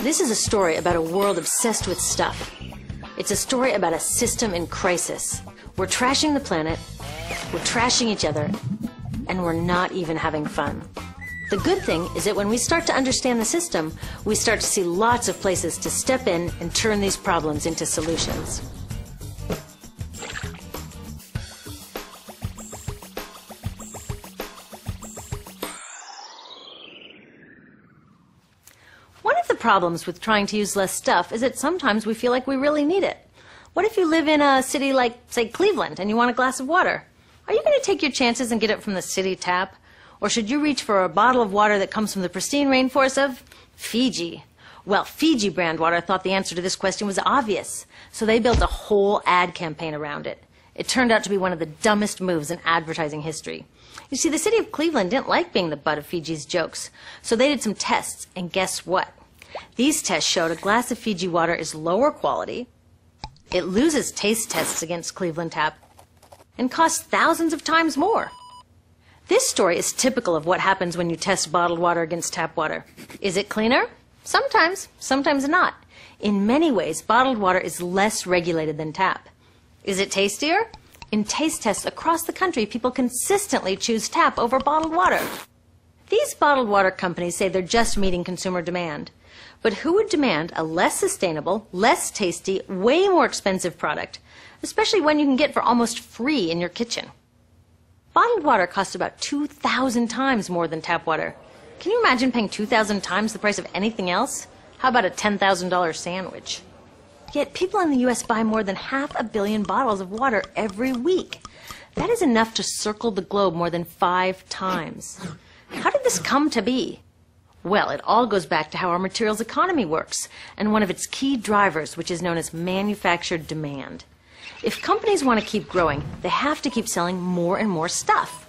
This is a story about a world obsessed with stuff. It's a story about a system in crisis. We're trashing the planet, we're trashing each other, and we're not even having fun. The good thing is that when we start to understand the system, we start to see lots of places to step in and turn these problems into solutions. One of the problems with trying to use less stuff is that sometimes we feel like we really need it. What if you live in a city like, say, Cleveland, and you want a glass of water? Are you going to take your chances and get it from the city tap? Or should you reach for a bottle of water that comes from the pristine rainforest of Fiji? Well, Fiji brand water thought the answer to this question was obvious, so they built a whole ad campaign around it. It turned out to be one of the dumbest moves in advertising history. You see, the city of Cleveland didn't like being the butt of Fiji's jokes, so they did some tests, and guess what? These tests showed a glass of Fiji water is lower quality, it loses taste tests against Cleveland Tap, and costs thousands of times more. This story is typical of what happens when you test bottled water against tap water. Is it cleaner? Sometimes, sometimes not. In many ways, bottled water is less regulated than tap. Is it tastier? In taste tests across the country, people consistently choose tap over bottled water. These bottled water companies say they're just meeting consumer demand. But who would demand a less sustainable, less tasty, way more expensive product, especially one you can get for almost free in your kitchen? Bottled water costs about 2,000 times more than tap water. Can you imagine paying 2,000 times the price of anything else? How about a $10,000 sandwich? Yet people in the U.S. buy more than 500 million bottles of water every week. That is enough to circle the globe more than 5 times. How did this come to be? Well, it all goes back to how our materials economy works, and one of its key drivers, which is known as manufactured demand. If companies want to keep growing, they have to keep selling more and more stuff.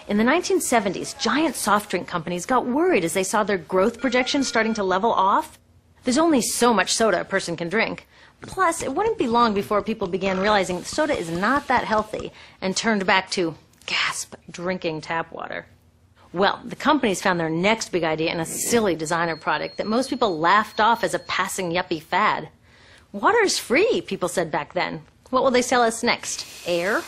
In the 1970s, giant soft drink companies got worried as they saw their growth projections starting to level off. There's only so much soda a person can drink. Plus, it wouldn't be long before people began realizing that soda is not that healthy and turned back to, gasp, drinking tap water. Well, the companies found their next big idea in a silly designer product that most people laughed off as a passing yuppie fad. Water is free, people said back then. What will they sell us next? Air?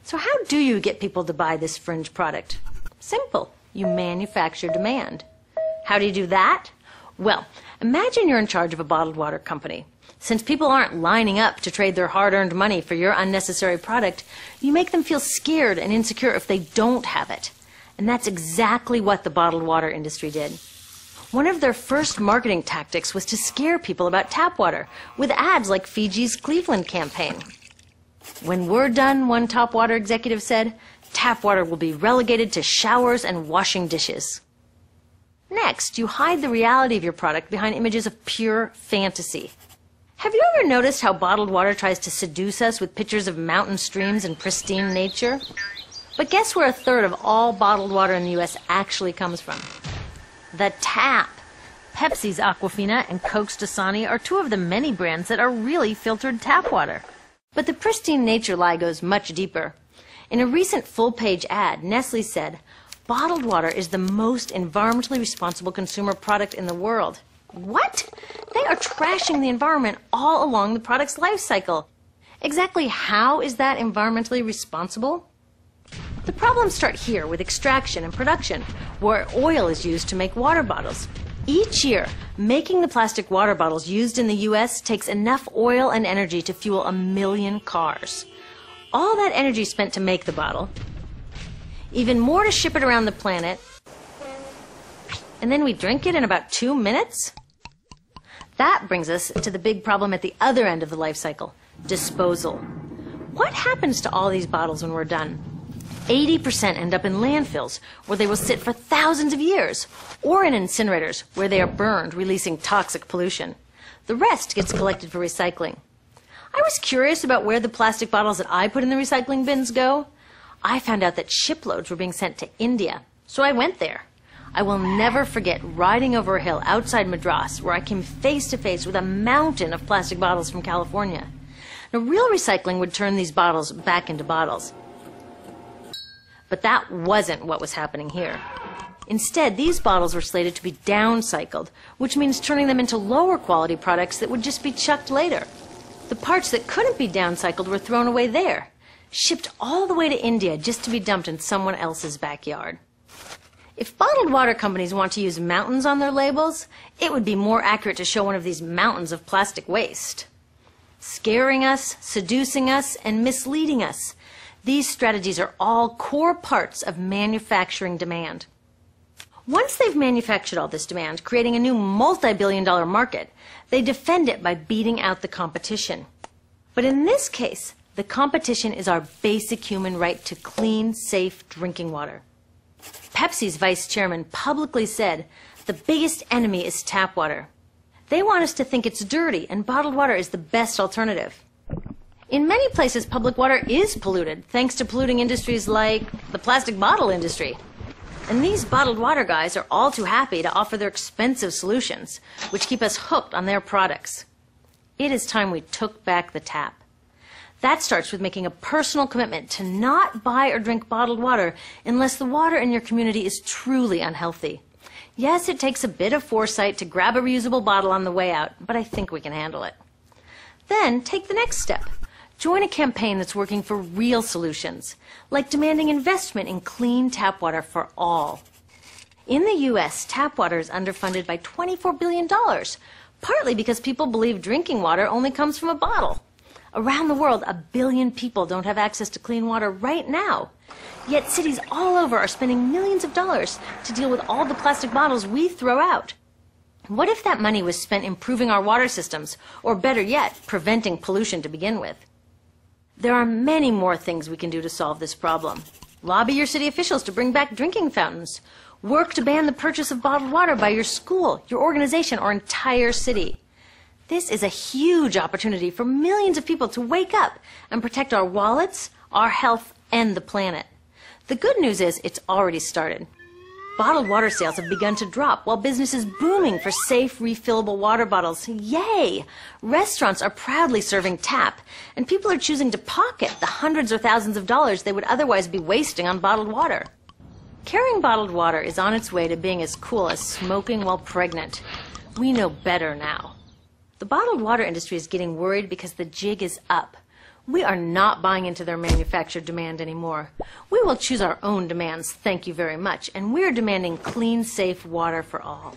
So how do you get people to buy this fringe product? Simple. You manufacture demand. How do you do that? Well, imagine you're in charge of a bottled water company. Since people aren't lining up to trade their hard-earned money for your unnecessary product, you make them feel scared and insecure if they don't have it. And that's exactly what the bottled water industry did. One of their first marketing tactics was to scare people about tap water with ads like Fiji's Cleveland campaign. When we're done, one top water executive said, tap water will be relegated to showers and washing dishes. Next, you hide the reality of your product behind images of pure fantasy. Have you ever noticed how bottled water tries to seduce us with pictures of mountain streams and pristine nature? But guess where 1/3 of all bottled water in the U.S. actually comes from? The tap. Pepsi's Aquafina and Coke's Dasani are 2 of the many brands that are really filtered tap water. But the pristine nature lie goes much deeper. In a recent full-page ad, Nestle said, bottled water is the most environmentally responsible consumer product in the world. What? They are trashing the environment all along the product's life cycle. Exactly how is that environmentally responsible? The problems start here with extraction and production, where oil is used to make water bottles. Each year, making the plastic water bottles used in the U.S. takes enough oil and energy to fuel 1 million cars. All that energy spent to make the bottle, even more to ship it around the planet, and then we drink it in about 2 minutes? That brings us to the big problem at the other end of the life cycle, disposal. What happens to all these bottles when we're done? 80% end up in landfills, where they will sit for thousands of years, or in incinerators, where they are burned, releasing toxic pollution. The rest gets collected for recycling. I was curious about where the plastic bottles that I put in the recycling bins go. I found out that shiploads were being sent to India, so I went there. I will never forget riding over a hill outside Madras, where I came face to face with a mountain of plastic bottles from California. Now, real recycling would turn these bottles back into bottles. But that wasn't what was happening here. Instead, these bottles were slated to be downcycled, which means turning them into lower quality products that would just be chucked later. The parts that couldn't be downcycled were thrown away there, shipped all the way to India just to be dumped in someone else's backyard. If bottled water companies want to use mountains on their labels, it would be more accurate to show one of these mountains of plastic waste. Scaring us, seducing us, and misleading us. These strategies are all core parts of manufacturing demand. Once they've manufactured all this demand, creating a new multi-billion-dollar market, they defend it by beating out the competition. But in this case, the competition is our basic human right to clean, safe drinking water. Pepsi's vice chairman publicly said, "The biggest enemy is tap water." They want us to think it's dirty and bottled water is the best alternative. In many places, public water is polluted, thanks to polluting industries like the plastic bottle industry. And these bottled water guys are all too happy to offer their expensive solutions, which keep us hooked on their products. It is time we took back the tap. That starts with making a personal commitment to not buy or drink bottled water unless the water in your community is truly unhealthy. Yes, it takes a bit of foresight to grab a reusable bottle on the way out, but I think we can handle it. Then take the next step. Join a campaign that's working for real solutions, like demanding investment in clean tap water for all. In the U.S., tap water is underfunded by $24 billion, partly because people believe drinking water only comes from a bottle. Around the world, 1 billion people don't have access to clean water right now. Yet cities all over are spending millions of dollars to deal with all the plastic bottles we throw out. What if that money was spent improving our water systems, or better yet, preventing pollution to begin with? There are many more things we can do to solve this problem. Lobby your city officials to bring back drinking fountains. Work to ban the purchase of bottled water by your school, your organization, or entire city. This is a huge opportunity for millions of people to wake up and protect our wallets, our health, and the planet. The good news is it's already started. Bottled water sales have begun to drop while business is booming for safe, refillable water bottles. Yay! Restaurants are proudly serving tap, and people are choosing to pocket the hundreds or thousands of dollars they would otherwise be wasting on bottled water. Carrying bottled water is on its way to being as cool as smoking while pregnant. We know better now. The bottled water industry is getting worried because the jig is up. We are not buying into their manufactured demand anymore. We will choose our own demands, thank you very much, and we're demanding clean, safe water for all.